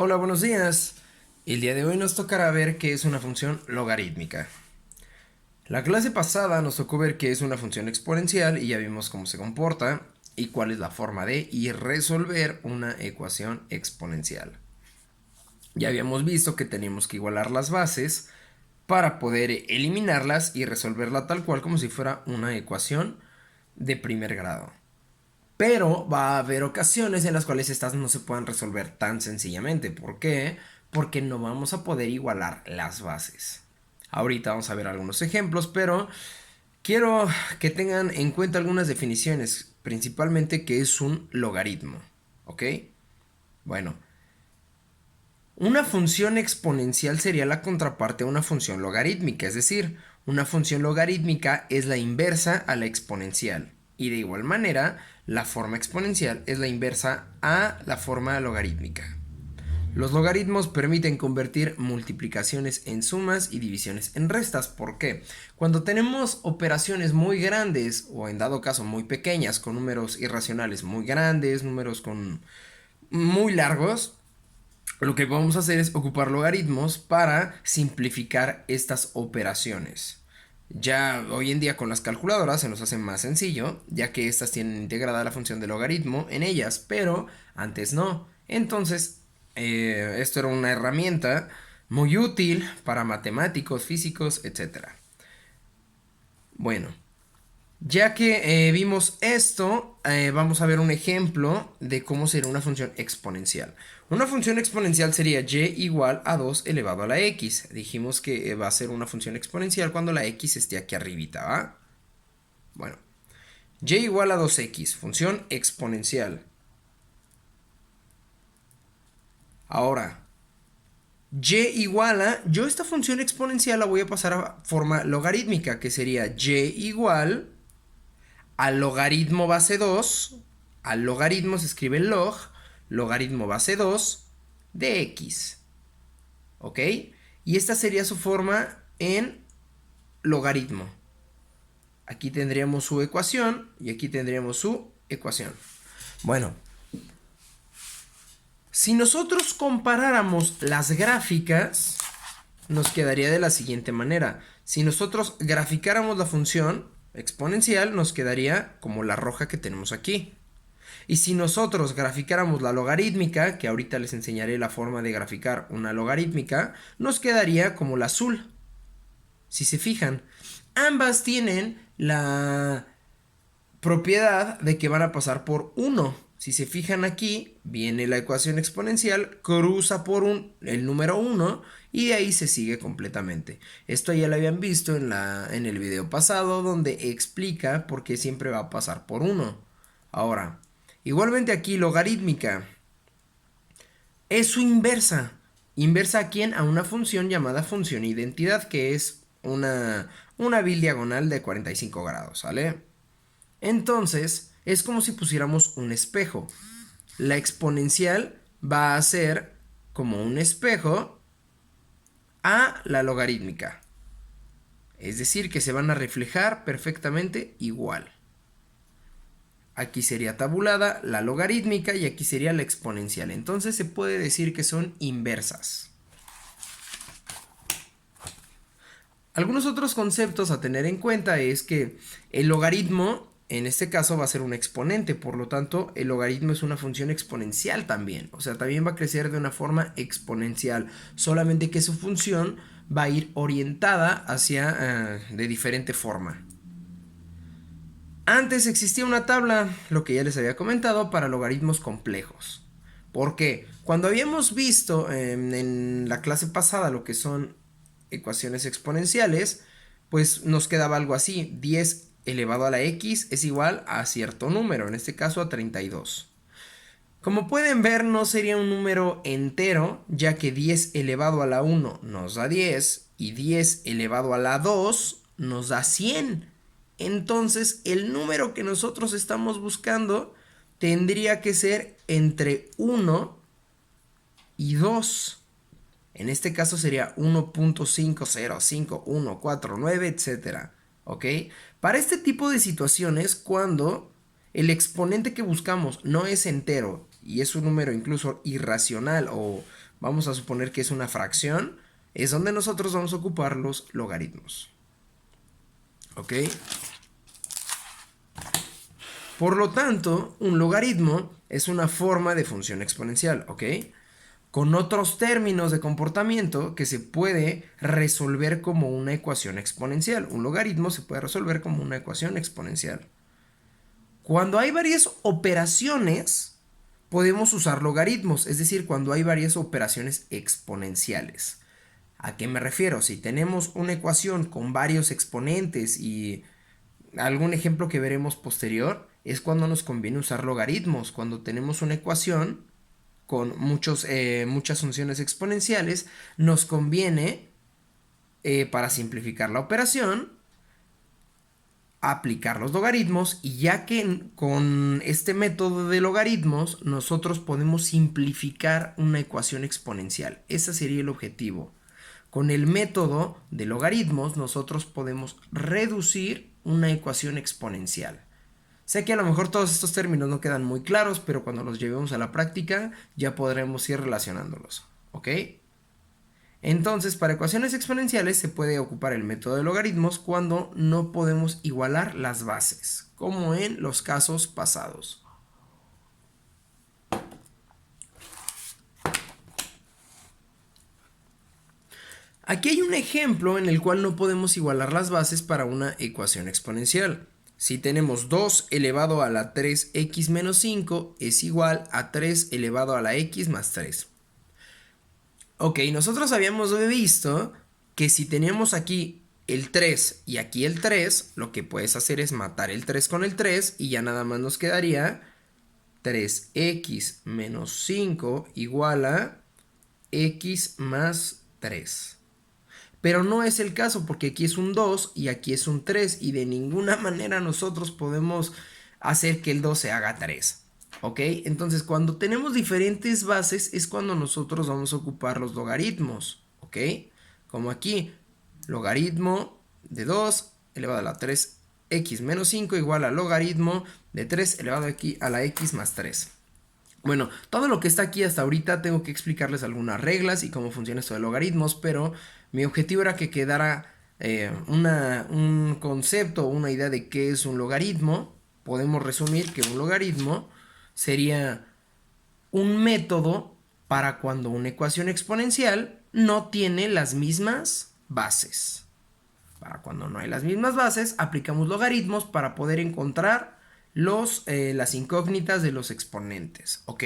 Hola, buenos días. El día de hoy nos tocará ver qué es una función logarítmica. La clase pasada nos tocó ver qué es una función exponencial y ya vimos cómo se comporta y cuál es la forma de y resolver una ecuación exponencial. Ya habíamos visto que teníamos que igualar las bases para poder eliminarlas y resolverla tal cual como si fuera una ecuación de primer grado. Pero va a haber ocasiones en las cuales estas no se puedan resolver tan sencillamente. ¿Por qué? Porque no vamos a poder igualar las bases. Ahorita vamos a ver algunos ejemplos, pero quiero que tengan en cuenta algunas definiciones, principalmente qué es un logaritmo. ¿Ok? Bueno, una función exponencial sería la contraparte a una función logarítmica, es decir, una función logarítmica es la inversa a la exponencial. Y de igual manera, la forma exponencial es la inversa a la forma logarítmica. Los logaritmos permiten convertir multiplicaciones en sumas y divisiones en restas. ¿Por qué? Cuando tenemos operaciones muy grandes o en dado caso muy pequeñas con números irracionales muy grandes, números con muy largos, lo que vamos a hacer es ocupar logaritmos para simplificar estas operaciones. Ya hoy en día con las calculadoras se nos hace más sencillo, ya que estas tienen integrada la función de logaritmo en ellas, pero antes no. Entonces, esto era una herramienta muy útil para matemáticos, físicos, etcétera. Bueno, ya que vimos esto, vamos a ver un ejemplo de cómo sería una función exponencial. Una función exponencial sería y igual a 2 elevado a la x. Dijimos que va a ser una función exponencial cuando la x esté aquí arribita, ¿va? Bueno, y igual a 2x, función exponencial. Ahora, yo esta función exponencial la voy a pasar a forma logarítmica, que sería y igual al logaritmo base 2, al logaritmo se escribe log, logaritmo base 2 de x. ¿Ok? Y esta sería su forma en logaritmo. Aquí tendríamos su ecuación y aquí tendríamos su ecuación. Bueno, si nosotros comparáramos las gráficas, nos quedaría de la siguiente manera. Si nosotros graficáramos la función exponencial, nos quedaría como la roja que tenemos aquí. Y si nosotros graficáramos la logarítmica, que ahorita les enseñaré la forma de graficar una logarítmica, nos quedaría como la azul. Si se fijan, ambas tienen la propiedad de que van a pasar por 1. Si se fijan aquí, viene la ecuación exponencial, cruza por el número 1 y de ahí se sigue completamente. Esto ya lo habían visto en el video pasado donde explica por qué siempre va a pasar por 1. Ahora, igualmente aquí logarítmica es su inversa. ¿Inversa a quién? A una función llamada función identidad, que es una biliagonal de 45 grados, ¿sale? Entonces, es como si pusiéramos un espejo. La exponencial va a ser como un espejo a la logarítmica. Es decir, que se van a reflejar perfectamente igual. Aquí sería tabulada la logarítmica y aquí sería la exponencial. Entonces se puede decir que son inversas. Algunos otros conceptos a tener en cuenta es que el logaritmo en este caso va a ser un exponente, por lo tanto el logaritmo es una función exponencial también, o sea, también va a crecer de una forma exponencial, solamente que su función va a ir orientada hacia de diferente forma. Antes existía una tabla, lo que ya les había comentado, para logaritmos complejos. ¿Por qué? Cuando habíamos visto en la clase pasada lo que son ecuaciones exponenciales, pues nos quedaba algo así, 10 elevado a la x es igual a cierto número, en este caso a 32. Como pueden ver, no sería un número entero, ya que 10 elevado a la 1 nos da 10 y 10 elevado a la 2 nos da 100. Entonces, el número que nosotros estamos buscando tendría que ser entre 1 y 2. En este caso sería 1.505149, etcétera. ¿Ok? Para este tipo de situaciones, cuando el exponente que buscamos no es entero y es un número incluso irracional o vamos a suponer que es una fracción, es donde nosotros vamos a ocupar los logaritmos. ¿Ok? Por lo tanto, un logaritmo es una forma de función exponencial, ¿ok? Con otros términos de comportamiento que se puede resolver como una ecuación exponencial. Un logaritmo se puede resolver como una ecuación exponencial. Cuando hay varias operaciones, podemos usar logaritmos, es decir, cuando hay varias operaciones exponenciales. ¿A qué me refiero? Si tenemos una ecuación con varios exponentes y algún ejemplo que veremos posterior es cuando nos conviene usar logaritmos, cuando tenemos una ecuación con muchas funciones exponenciales, nos conviene, para simplificar la operación, aplicar los logaritmos y ya que con este método de logaritmos nosotros podemos simplificar una ecuación exponencial. Ese sería el objetivo. Con el método de logaritmos nosotros podemos reducir una ecuación exponencial. Sé que a lo mejor todos estos términos no quedan muy claros, pero cuando los llevemos a la práctica ya podremos ir relacionándolos. ¿Ok? Entonces, para ecuaciones exponenciales se puede ocupar el método de logaritmos cuando no podemos igualar las bases, como en los casos pasados. Aquí hay un ejemplo en el cual no podemos igualar las bases para una ecuación exponencial. Si tenemos 2 elevado a la 3x menos 5 es igual a 3 elevado a la x más 3. Ok, nosotros habíamos visto que si teníamos aquí el 3 y aquí el 3, lo que puedes hacer es matar el 3 con el 3 y ya nada más nos quedaría 3x menos 5 igual a x más 3. Pero no es el caso porque aquí es un 2 y aquí es un 3 y de ninguna manera nosotros podemos hacer que el 2 se haga 3. ¿Ok? Entonces cuando tenemos diferentes bases es cuando nosotros vamos a ocupar los logaritmos. ¿Ok? Como aquí, logaritmo de 2 elevado a la 3x menos 5 igual a logaritmo de 3 elevado aquí a la x más 3. Bueno, todo lo que está aquí hasta ahorita tengo que explicarles algunas reglas y cómo funciona esto de logaritmos, pero mi objetivo era que quedara un concepto o una idea de qué es un logaritmo. Podemos resumir que un logaritmo sería un método para cuando una ecuación exponencial no tiene las mismas bases. Para cuando no hay las mismas bases, aplicamos logaritmos para poder encontrar las incógnitas de los exponentes, ¿ok?